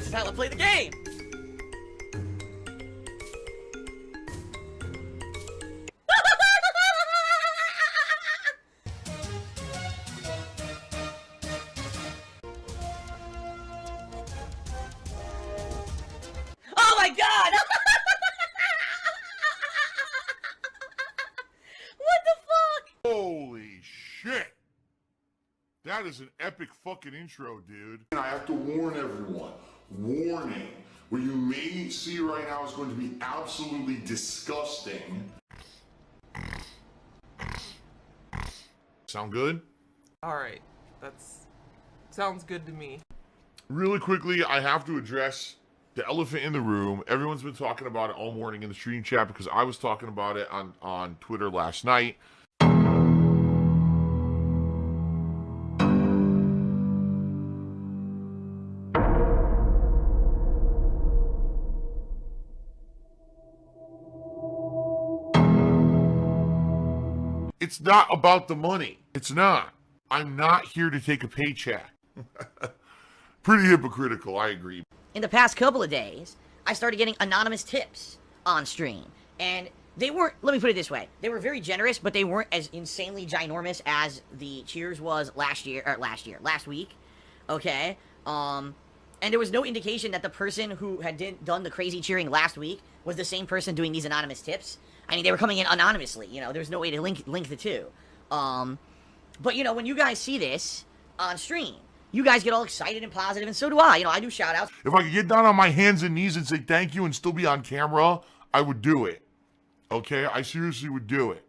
This is how I play the game! Oh my god! What the fuck? Holy shit! That is an epic fucking intro, dude. And I have to warn everyone. Warning. What you may see right now is going to be absolutely disgusting. Sound good? Alright, sounds good to me. Really quickly, I have to address the elephant in the room. Everyone's been talking about it all morning in the stream chat because I was talking about it on Twitter last night. It's not about the money. It's not. I'm not here to take a paycheck. Pretty hypocritical, I agree. In the past couple of days, I started getting anonymous tips on stream. And they weren't, let me put it this way, they were very generous, but they weren't as insanely ginormous as the cheers was last week. Okay? And there was no indication that the person who had done the crazy cheering last week was the same person doing these anonymous tips. I mean, they were coming in anonymously, you know, there's no way to link the two. But, you know, when you guys see this on stream, you guys get all excited and positive, and so do I. You know, I do shout-outs. If I could get down on my hands and knees and say thank you and still be on camera, I would do it. Okay? I seriously would do it.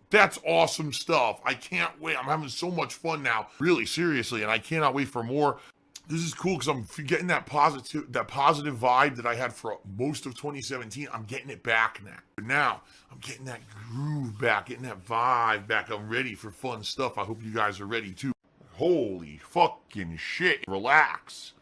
That's awesome stuff. I can't wait. I'm having so much fun now. Really, seriously, and I cannot wait for more. This is cool because I'm getting that positive vibe that I had for most of 2017. I'm getting it back now. But now, I'm getting that groove back, getting that vibe back. I'm ready for fun stuff. I hope you guys are ready too. Holy fucking shit. Relax.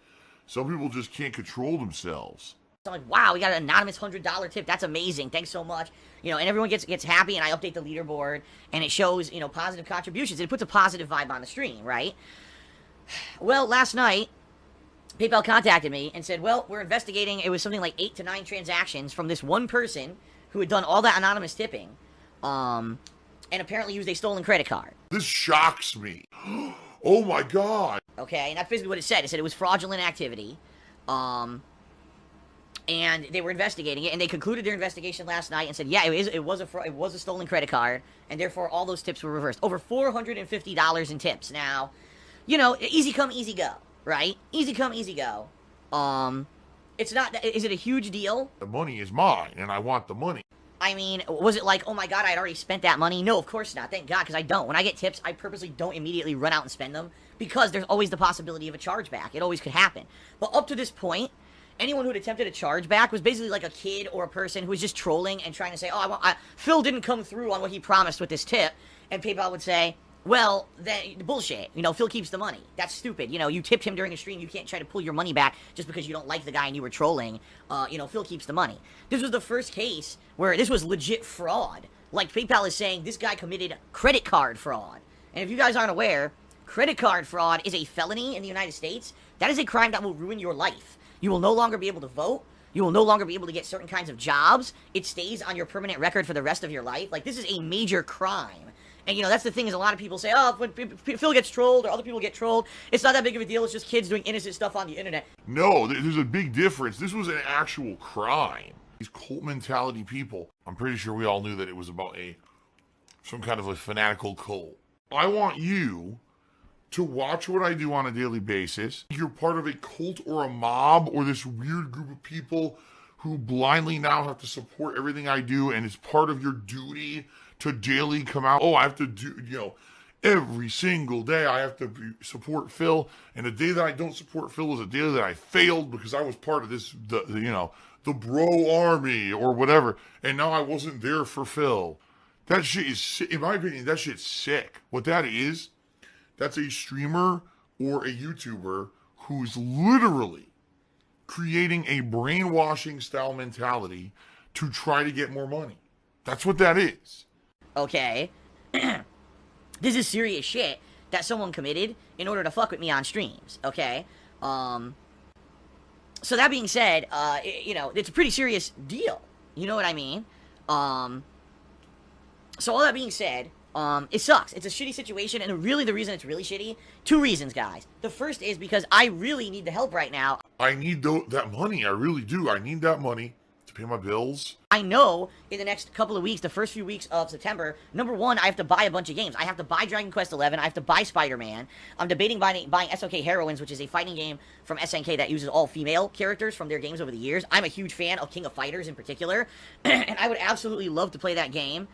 Some people just can't control themselves. I'm like, wow, we got an anonymous $100 tip. That's amazing. Thanks so much. You know, and everyone gets happy, and I update the leaderboard, and it shows, you know, positive contributions. It puts a positive vibe on the stream, right? Well, last night, PayPal contacted me and said, well, we're investigating. It was something like 8 to 9 transactions from this one person who had done all that anonymous tipping, and apparently used a stolen credit card. This shocks me. Oh my god. Okay, and that's basically what it said. It said it was fraudulent activity, and they were investigating it, and they concluded their investigation last night and said, yeah, it was a stolen credit card, and therefore all those tips were reversed. Over $450 in tips. Now, you know, easy come, easy go, right? Easy come, easy go. It's not, is it a huge deal? The money is mine, and I want the money. I mean, was it like, oh my god, I had already spent that money? No, of course not. Thank God, because I don't. When I get tips, I purposely don't immediately run out and spend them, because there's always the possibility of a chargeback. It always could happen. But up to this point, anyone who had attempted a chargeback was basically like a kid or a person who was just trolling and trying to say, oh, Phil didn't come through on what he promised with this tip. And PayPal would say, well, then, bullshit. You know, Phil keeps the money. That's stupid. You know, you tipped him during a stream. You can't try to pull your money back just because you don't like the guy and you were trolling. You know, Phil keeps the money. This was the first case where this was legit fraud. Like, PayPal is saying this guy committed credit card fraud. And if you guys aren't aware, credit card fraud is a felony in the United States. That is a crime that will ruin your life. You will no longer be able to vote. You will no longer be able to get certain kinds of jobs. It stays on your permanent record for the rest of your life. Like, this is a major crime. And, you know, that's the thing is a lot of people say, oh, when Phil gets trolled or other people get trolled, it's not that big of a deal. It's just kids doing innocent stuff on the internet. No, there's a big difference. This was an actual crime. These cult mentality people, I'm pretty sure we all knew that it was about some kind of a fanatical cult. I want you to watch what I do on a daily basis. You're part of a cult or a mob or this weird group of people who blindly now have to support everything I do, and it's part of your duty to daily come out. Oh, I have to do, you know, every single day I have to support Phil, and the day that I don't support Phil is a day that I failed because I was part of this, the bro army or whatever, and now I wasn't there for Phil. That shit is, in my opinion, that shit's sick. What that is, that's a streamer or a YouTuber who's literally creating a brainwashing style mentality to try to get more money. That's what that is. Okay? This is serious shit that someone committed in order to fuck with me on streams, okay? So that being said, you know, it's a pretty serious deal. You know what I mean? So all that being said, it sucks. It's a shitty situation, and really the reason it's really shitty, 2 reasons, guys. The first is because I really need the help right now. I need that money. I really do. I need that money to pay my bills. I know in the next couple of weeks, the first few weeks of September, number one, I have to buy a bunch of games. I have to buy Dragon Quest XI. I have to buy Spider-Man. I'm debating buying SNK Heroines, which is a fighting game from SNK that uses all female characters from their games over the years. I'm a huge fan of King of Fighters in particular, and I would absolutely love to play that game.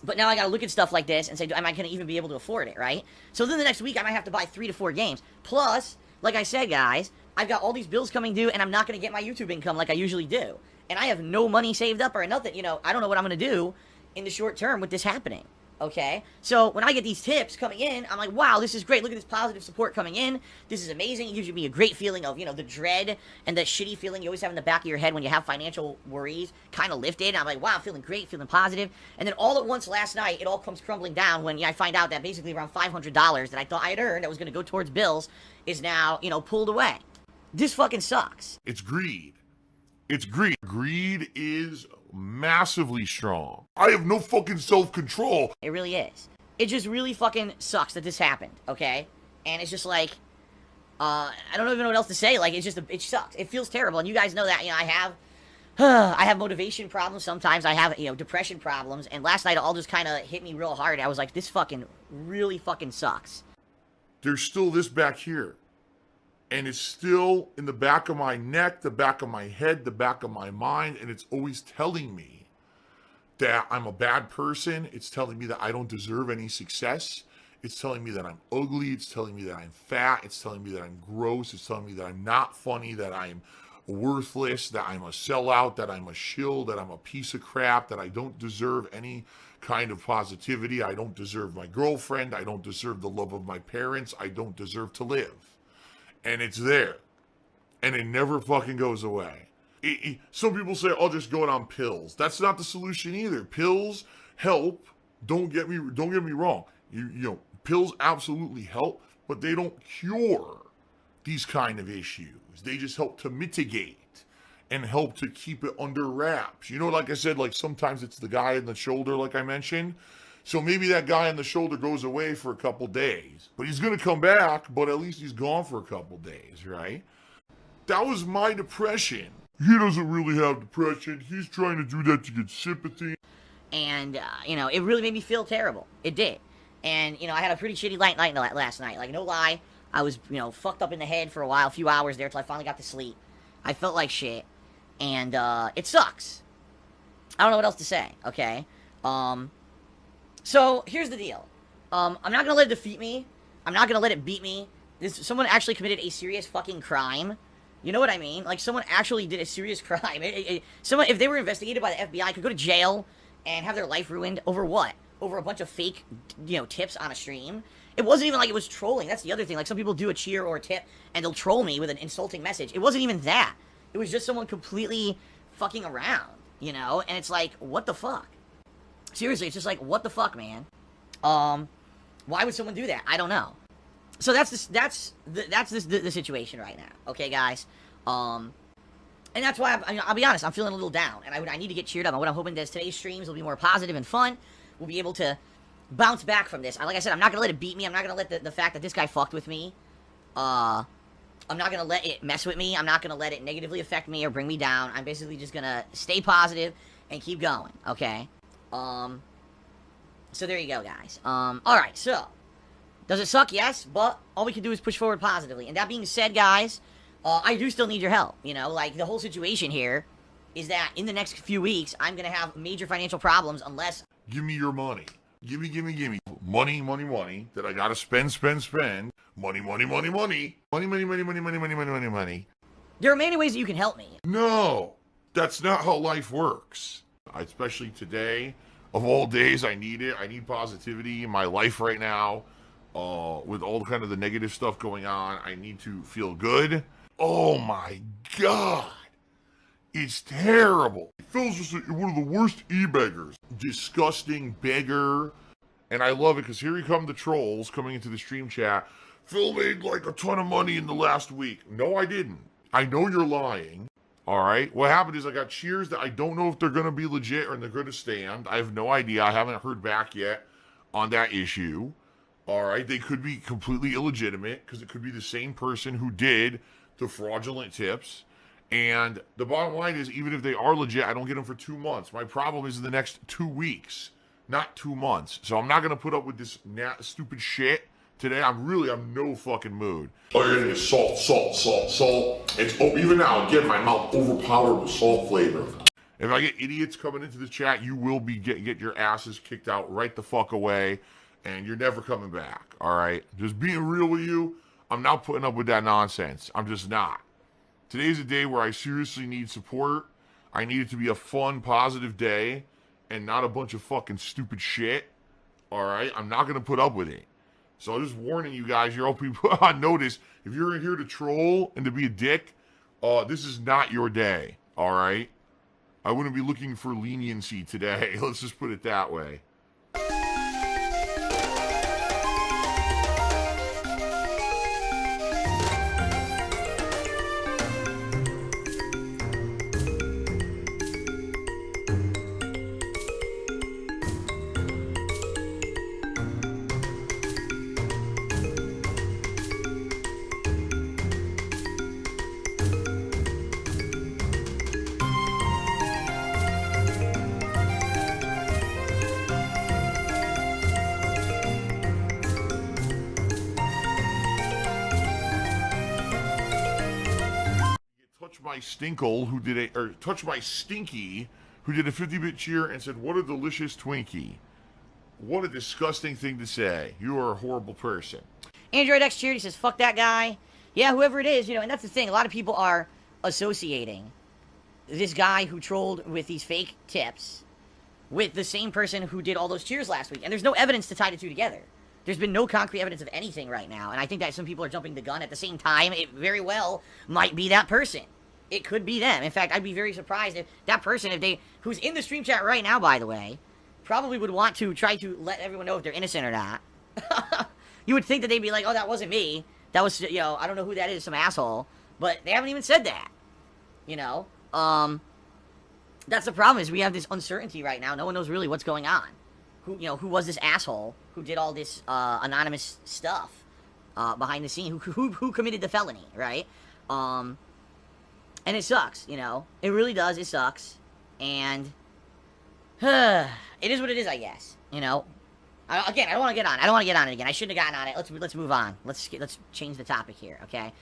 But now I gotta look at stuff like this and say, am I gonna even be able to afford it, right? So then the next week, I might have to buy 3 to 4 games. Plus, like I said, guys, I've got all these bills coming due, and I'm not gonna get my YouTube income like I usually do. And I have no money saved up or nothing, you know, I don't know what I'm gonna do in the short term with this happening, okay? So when I get these tips coming in, I'm like, wow, this is great. Look at this positive support coming in. This is amazing. It gives me a great feeling of, you know, the dread and the shitty feeling you always have in the back of your head when you have financial worries kind of lifted. And I'm like, wow, I'm feeling great, feeling positive. And then all at once last night, it all comes crumbling down when I find out that basically around $500 that I thought I had earned that was going to go towards bills is now, you know, pulled away. This fucking sucks. It's greed. It's greed. Greed is massively strong. I have no fucking self-control. It really is. It just really fucking sucks that this happened, okay? And it's just like, I don't even know what else to say. Like, it sucks. It feels terrible. And you guys know that, you know, I have motivation problems sometimes. I have, you know, depression problems. And last night it all just kind of hit me real hard. I was like, this fucking really fucking sucks. There's still this back here. And it's still in the back of my neck, the back of my head, the back of my mind, and it's always telling me that I'm a bad person. It's telling me that I don't deserve any success. It's telling me that I'm ugly. It's telling me that I'm fat. It's telling me that I'm gross. It's telling me that I'm not funny, that I'm worthless, that I'm a sellout, that I'm a shill, that I'm a piece of crap, that I don't deserve any kind of positivity. I don't deserve my girlfriend. I don't deserve the love of my parents. I don't deserve to live. And it's there. And it never fucking goes away. Some people say, I'll just go on pills. That's not the solution either. Pills help. Don't get me wrong. You know, pills absolutely help, but they don't cure these kind of issues. They just help to mitigate and help to keep it under wraps. You know, like I said, like sometimes it's the guy in the shoulder, like I mentioned. So maybe that guy on the shoulder goes away for a couple days, but he's going to come back, but at least he's gone for a couple days, right? That was my depression. He doesn't really have depression. He's trying to do that to get sympathy. And, you know, it really made me feel terrible. It did. And, you know, I had a pretty shitty night last night. Like, no lie, I was, you know, fucked up in the head for a while, a few hours there till I finally got to sleep. I felt like shit. And, it sucks. I don't know what else to say, okay? So, here's the deal. I'm not gonna let it defeat me. I'm not gonna let it beat me. Someone actually committed a serious fucking crime. You know what I mean? Like, someone actually did a serious crime. Someone, if they were investigated by the FBI, could go to jail and have their life ruined over what? Over a bunch of fake, you know, tips on a stream? It wasn't even like it was trolling. That's the other thing. Like, some people do a cheer or a tip, and they'll troll me with an insulting message. It wasn't even that. It was just someone completely fucking around, you know? And it's like, what the fuck? Seriously, it's just like, what the fuck, man? Why would someone do that? I don't know. So that's the situation right now, okay, guys? And that's why I'll be honest, I'm feeling a little down, and I need to get cheered up. And what I'm hoping is today's streams will be more positive and fun. We'll be able to bounce back from this. Like I said, I'm not gonna let it beat me. I'm not gonna let the fact that this guy fucked with me. I'm not gonna let it mess with me. I'm not gonna let it negatively affect me or bring me down. I'm basically just gonna stay positive and keep going, okay? So there you go, guys. Alright, so, does it suck? Yes, but all we can do is push forward positively. And that being said, guys, I do still need your help, you know? Like, the whole situation here is that in the next few weeks, I'm gonna have major financial problems unless... Give me your money. Gimme. Money that I gotta spend. Money. Money. There are many ways that you can help me. No, that's not how life works. Especially today, of all days, I need it. I need positivity in my life right now. With all kind of the negative stuff going on, I need to feel good. Oh my God. It's terrible. Phil's just one of the worst e-beggars. Disgusting beggar. And I love it because here come the trolls coming into the stream chat. Phil made like a ton of money in the last week. No, I didn't. I know you're lying. All right. What happened is I got cheers that I don't know if they're going to be legit or they're going to stand. I have no idea. I haven't heard back yet on that issue. All right. They could be completely illegitimate because it could be the same person who did the fraudulent tips. And the bottom line is, even if they are legit, I don't get them for 2 months. My problem is in the next 2 weeks, not 2 months. So I'm not going to put up with this stupid shit today. I'm no fucking mood. Oh, you're gonna get salt. It's even now, again, my mouth overpowered with salt flavor. If I get idiots coming into the chat, you will be get your asses kicked out right the fuck away, and you're never coming back. All right, just being real with you, I'm not putting up with that nonsense. I'm just not. Today's a day where I seriously need support. I need it to be a fun, positive day, and not a bunch of fucking stupid shit. All right, I'm not gonna put up with it. So I'm just warning you guys, you're all people on notice. If you're here to troll and to be a dick, this is not your day, all right? I wouldn't be looking for leniency today. Let's just put it that way. Touch my Stinky, who did a 50-bit cheer and said, "What a delicious Twinkie." What a disgusting thing to say. You are a horrible person. Android X cheered. He says, "Fuck that guy." Yeah, whoever it is, and that's the thing. A lot of people are associating this guy who trolled with these fake tips with the same person who did all those cheers last week. And there's no evidence to tie the two together. There's been no concrete evidence of anything right now. And I think that some people are jumping the gun. At the same time, it very well might be that person. It could be them. In fact, I'd be very surprised if that person, who's in the stream chat right now, by the way, probably would want to try to let everyone know if they're innocent or not. You would think that they'd be like, "Oh, that wasn't me. That was, I don't know who that is, some asshole." But they haven't even said that. That's the problem, is we have this uncertainty right now. No one knows really what's going on. Who was this asshole who did all this anonymous stuff behind the scene? Who committed the felony, right? And it sucks, It really does. It sucks. And it is what it is, I guess. I don't want to get on. I don't want to get on it again. I shouldn't have gotten on it. Let's move on. Let's change the topic here, okay?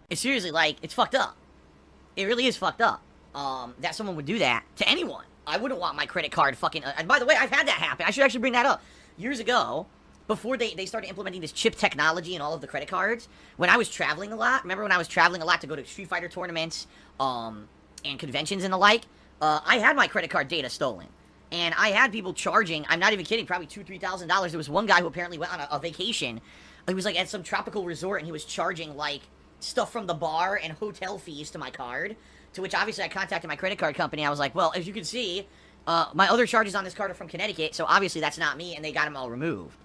It's seriously, it's fucked up. It really is fucked up. That someone would do that to anyone. I wouldn't want my credit card fucking... and by the way, I've had that happen. I should actually bring that up. Years ago, before they started implementing this chip technology in all of the credit cards, when I was traveling a lot, remember when I was traveling a lot to go to Street Fighter tournaments, and conventions and the like, I had my credit card data stolen. And I had people charging, I'm not even kidding, probably $2,000, $3,000. There was one guy who apparently went on a vacation. He was at some tropical resort, and he was charging stuff from the bar and hotel fees to my card. To which obviously I contacted my credit card company. I was like, "Well, as you can see, my other charges on this card are from Connecticut, so obviously that's not me," and they got them all removed.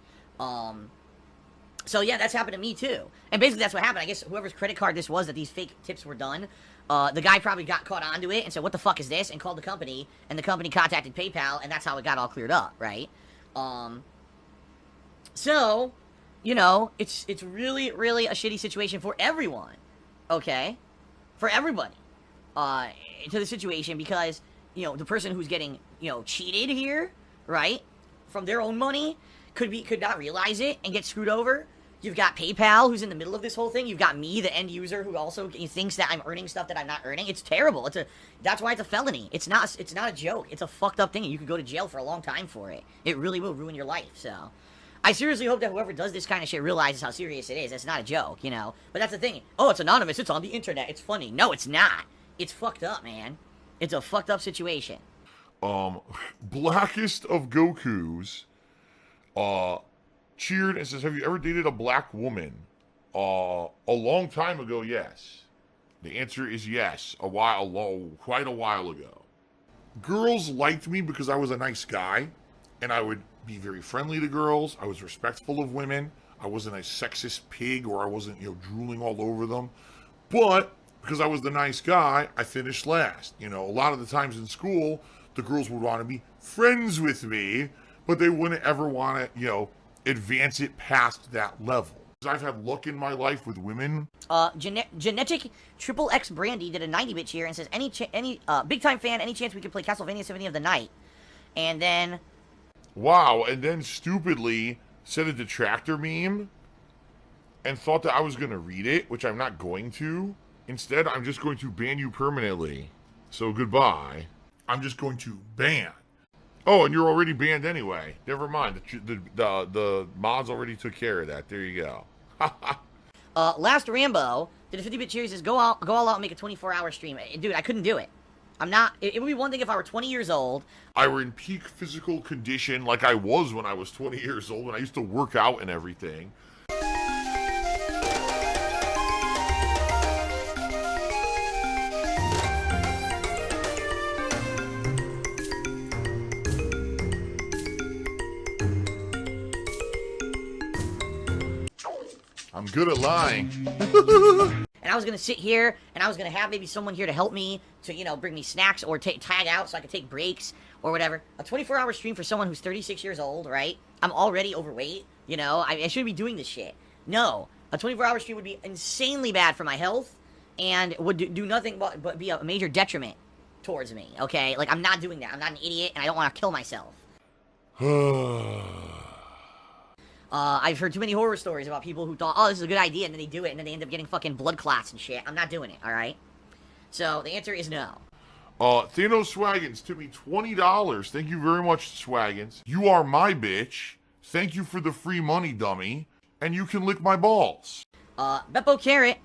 So yeah, that's happened to me too. And basically that's what happened. I guess whoever's credit card this was that these fake tips were done, the guy probably got caught onto it and said, "What the fuck is this?" and called the company, and the company contacted PayPal, and that's how it got all cleared up, right? So, it's really, really a shitty situation for everyone, okay? For everybody. To the situation, because, the person who's getting, cheated here, right, from their own money, could not realize it and get screwed over. You've got PayPal, who's in the middle of this whole thing. You've got me, the end user, who also thinks that I'm earning stuff that I'm not earning. It's terrible. That's why it's a felony. It's not a joke. It's a fucked up thing, and you could go to jail for a long time for it. It really will ruin your life, so... I seriously hope that whoever does this kind of shit realizes how serious it is. It's not a joke, But that's the thing. Oh, it's anonymous. It's on the internet. It's funny. No, it's not. It's fucked up, man. It's a fucked up situation. Blackest of Gokus, cheered and says, "Have you ever dated a black woman?" A long time ago, yes. The answer is yes. Quite a while ago. Girls liked me because I was a nice guy, and I would be very friendly to girls. I was respectful of women. I wasn't a sexist pig, or I wasn't, drooling all over them. But because I was the nice guy, I finished last. A lot of the times in school, the girls would want to be friends with me, but they wouldn't ever want to, advance it past that level. I've had luck in my life with women. Genetic Triple X Brandy did a 90-bit cheer and says, any big time fan, any chance we could play Castlevania Symphony of the Night? And then... Wow, and then stupidly said a detractor meme and thought that I was going to read it, which I'm not going to. Instead, I'm just going to ban you permanently. So goodbye. I'm just going to ban. Oh, and you're already banned anyway. Never mind. The mods already took care of that. There you go. Last Rambo did a 50-bit cheer. He says, go all out and make a 24-hour stream. Dude, I couldn't do it. I'm not... It would be one thing if I were 20 years old. I were in peak physical condition like I was when I was 20 years old, and I used to work out and everything. I'm good at lying. And I was going to sit here, and I was going to have maybe someone here to help me, to, bring me snacks, or tag out so I could take breaks, or whatever. A 24-hour stream for someone who's 36 years old, right? I'm already overweight, I shouldn't be doing this shit. No. A 24-hour stream would be insanely bad for my health, and would do nothing but be a major detriment towards me, okay? Like, I'm not doing that. I'm not an idiot, and I don't want to kill myself. I've heard too many horror stories about people who thought, oh, this is a good idea, and then they do it, and then they end up getting fucking blood clots and shit. I'm not doing it, alright? So, the answer is no. Thanos Swaggins tipped me $20. Thank you very much, Swaggins. You are my bitch. Thank you for the free money, dummy. And you can lick my balls. Beppo Carrot,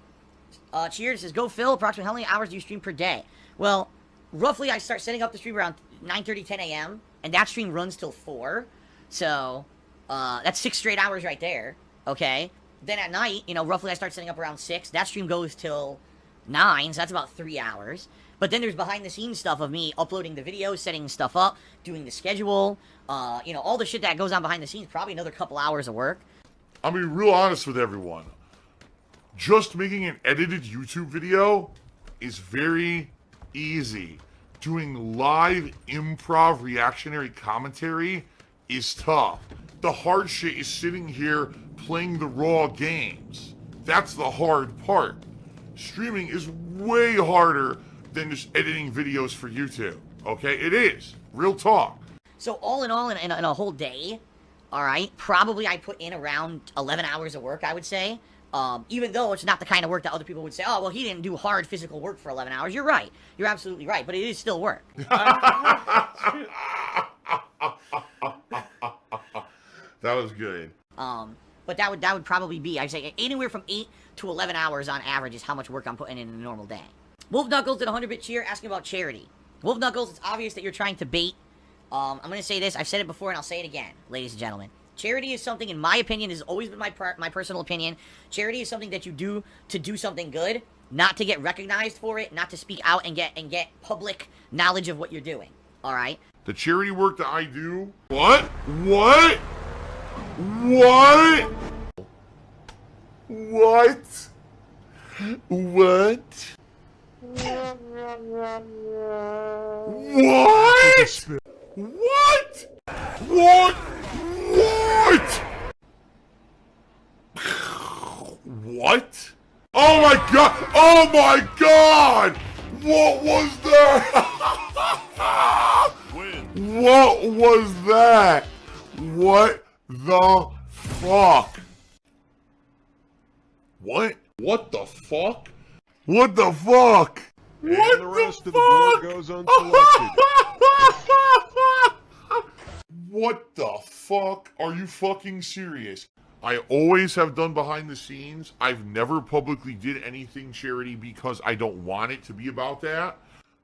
cheers, says, go Phil, approximately how many hours do you stream per day? Well, roughly I start setting up the stream around 9:30, 10 a.m., and that stream runs till 4, so... that's 6 straight hours right there, okay? Then at night, roughly I start setting up around 6. That stream goes till 9, so that's about 3 hours. But then there's behind-the-scenes stuff of me uploading the videos, setting stuff up, doing the schedule, all the shit that goes on behind the scenes, probably another couple hours of work. I'll be real honest with everyone. Just making an edited YouTube video is very easy. Doing live improv reactionary commentary is tough. The hard shit is sitting here playing the raw games. That's the hard part. Streaming is way harder than just editing videos for YouTube. Okay? It is. Real talk. So all in all, in a whole day, alright, probably I put in around 11 hours of work, I would say. Even though it's not the kind of work that other people would say, oh, well, he didn't do hard physical work for 11 hours. You're right. You're absolutely right. But it is still work. That was good. But that would probably be, I'd say, anywhere from 8 to 11 hours on average is how much work I'm putting in a normal day. Wolf Knuckles did a 100-bit cheer asking about charity. Wolf Knuckles, it's obvious that you're trying to bait. I'm going to say this. I've said it before, and I'll say it again, ladies and gentlemen. Charity is something, in my opinion, has always been my personal opinion. Charity is something that you do to do something good, not to get recognized for it, not to speak out and get public knowledge of what you're doing. All right? The charity work that I do... What? What? What? What? What? What? What? What? What? What? Oh my god! Oh my god! What was that? What was that? What the fuck? What? What the fuck? What the fuck? And what the rest of the board goes unselected. What the fuck? Are you fucking serious? I always have done behind the scenes. I've never publicly did anything charity because I don't want it to be about that.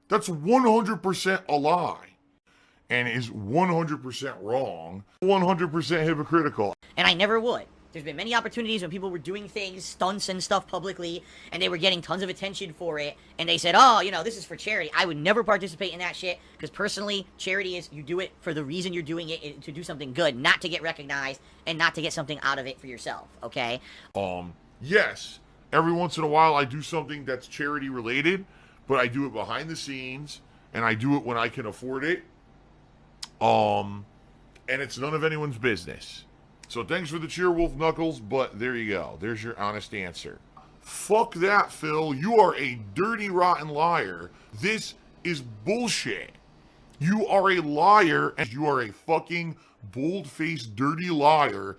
That's 100% a lie. And is 100% wrong. 100% hypocritical. And I never would. There's been many opportunities when people were doing things, stunts and stuff publicly, and they were getting tons of attention for it, and they said, oh, you know, this is for charity. I would never participate in that shit, because personally, charity is you do it for the reason you're doing it, to do something good, not to get recognized, and not to get something out of it for yourself, okay? Yes, every once in a while I do something that's charity related, but I do it behind the scenes, and I do it when I can afford it. And it's none of anyone's business. So thanks for the cheer, Wolf Knuckles, but there you go. There's your honest answer. Fuck that, Phil. You are a dirty, rotten liar. This is bullshit. You are a liar, and you are a fucking bold-faced, dirty liar.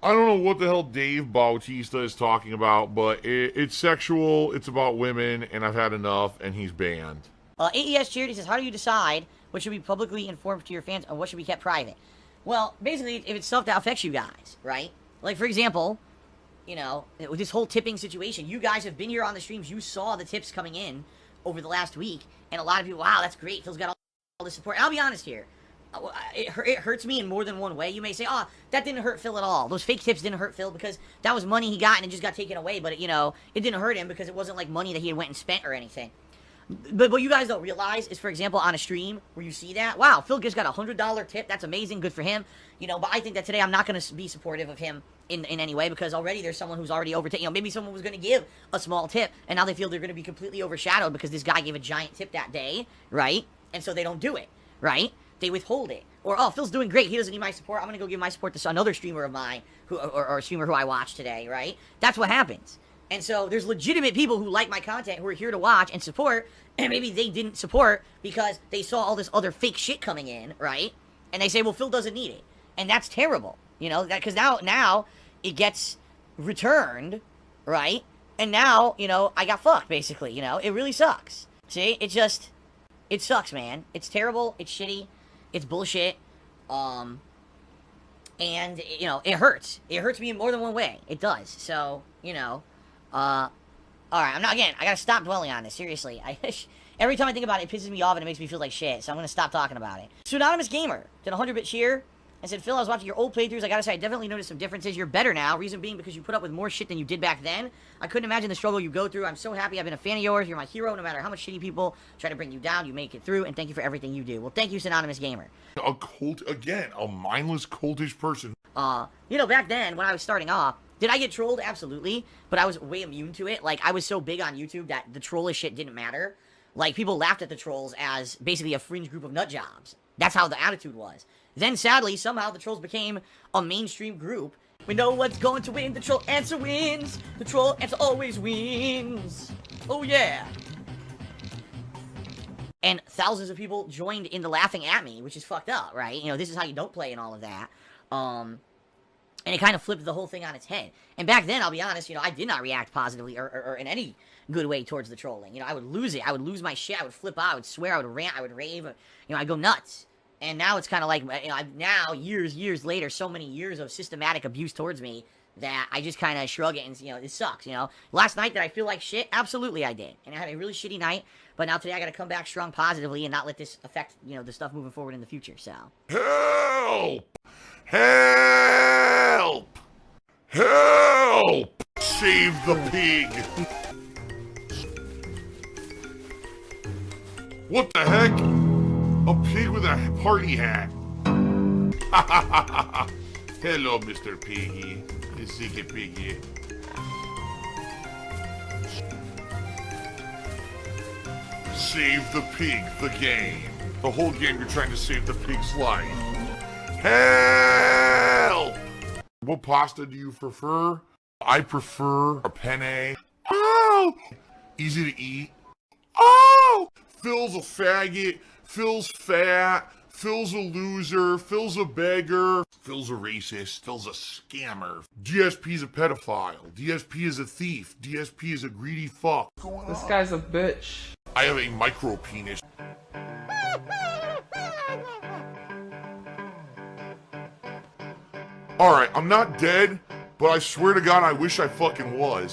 I don't know what the hell Dave Bautista is talking about, but it's sexual, it's about women, and I've had enough, and he's banned. AES Charity says, how do you decide what should be publicly informed to your fans and what should be kept private? Well, basically, if it's stuff that affects you guys, right? Like, for example, you know, with this whole tipping situation, you guys have been here on the streams, you saw the tips coming in over the last week, and a lot of people, wow, that's great, Phil's got all this support. And I'll be honest here, it hurts me in more than one way. You may say, oh, that didn't hurt Phil at all. Those fake tips didn't hurt Phil because that was money he got and it just got taken away, but, you know, it didn't hurt him because it wasn't like money that he had went and spent or anything. But what you guys don't realize is, for example, on a stream where you see that, wow, Phil just got a $100 tip. That's amazing. Good for him. You know, but I think that today I'm not going to be supportive of him in any way because already there's someone who's already overtaken. You know, maybe someone was going to give a small tip and now they feel they're going to be completely overshadowed because this guy gave a giant tip that day, right? And so they don't do it, right? They withhold it. Or, oh, Phil's doing great. He doesn't need my support. I'm going to go give my support to another streamer of mine or a streamer who I watch today, right? That's what happens. And so there's legitimate people who like my content who are here to watch and support, and maybe they didn't support because they saw all this other fake shit coming in, right? And they say, well, Phil doesn't need it. And that's terrible, you know, because now it gets returned, right? And now, you know, I got fucked, basically, you know? It really sucks. See? It sucks, man. It's terrible. It's shitty. It's bullshit. And, you know, it hurts. It hurts me in more than one way. It does. So, you know... Alright, I gotta stop dwelling on this, seriously. Every time I think about it, it pisses me off and it makes me feel like shit, so I'm gonna stop talking about it. Pseudonymous Gamer did a 100-bit cheer and said, Phil, I was watching your old playthroughs, I gotta say, I definitely noticed some differences. You're better now, reason being because you put up with more shit than you did back then. I couldn't imagine the struggle you go through. I'm so happy I've been a fan of yours. You're my hero, no matter how much shitty people try to bring you down, you make it through, and thank you for everything you do. Well, thank you, Pseudonymous Gamer. A cult, again, a mindless, cultish person. You know, back then, when I was starting off, did I get trolled? Absolutely. But I was way immune to it. Like, I was so big on YouTube that the trollish shit didn't matter. Like, people laughed at the trolls as basically a fringe group of nutjobs. That's how the attitude was. Then, sadly, somehow the trolls became a mainstream group. We know what's going to win. The troll answer wins. The troll answer always wins. Oh, yeah. And thousands of people joined in the laughing at me, which is fucked up, right? You know, this is how you don't play and all of that. And it kind of flipped the whole thing on its head. And back then, I'll be honest, you know, I did not react positively or in any good way towards the trolling. You know, I would lose it. I would lose my shit. I would flip out. I would swear. I would rant. I would rave. You know, I'd go nuts. And now it's kind of like, you know, now, years later, so many years of systematic abuse towards me that I just kind of shrug it and, you know, it sucks, you know. Last night, did I feel like shit? Absolutely I did. And I had a really shitty night. But now today, I got to come back strong positively and not let this affect, you know, the stuff moving forward in the future, so. Help! Help! Help! Save the pig! What the heck? A pig with a party hat. Hello, Mr. Piggy. Ziggy Piggy. Save the pig, the game. The whole game you're trying to save the pig's life. Help! What pasta do you prefer? I prefer a penne. Oh! Easy to eat. Oh! Phil's a faggot. Phil's fat. Phil's a loser. Phil's a beggar. Phil's a racist. Phil's a scammer. DSP's a pedophile. DSP is a thief. DSP is a greedy fuck. This guy's a bitch. I have a micro penis. Alright, I'm not dead, but I swear to God I wish I fucking was.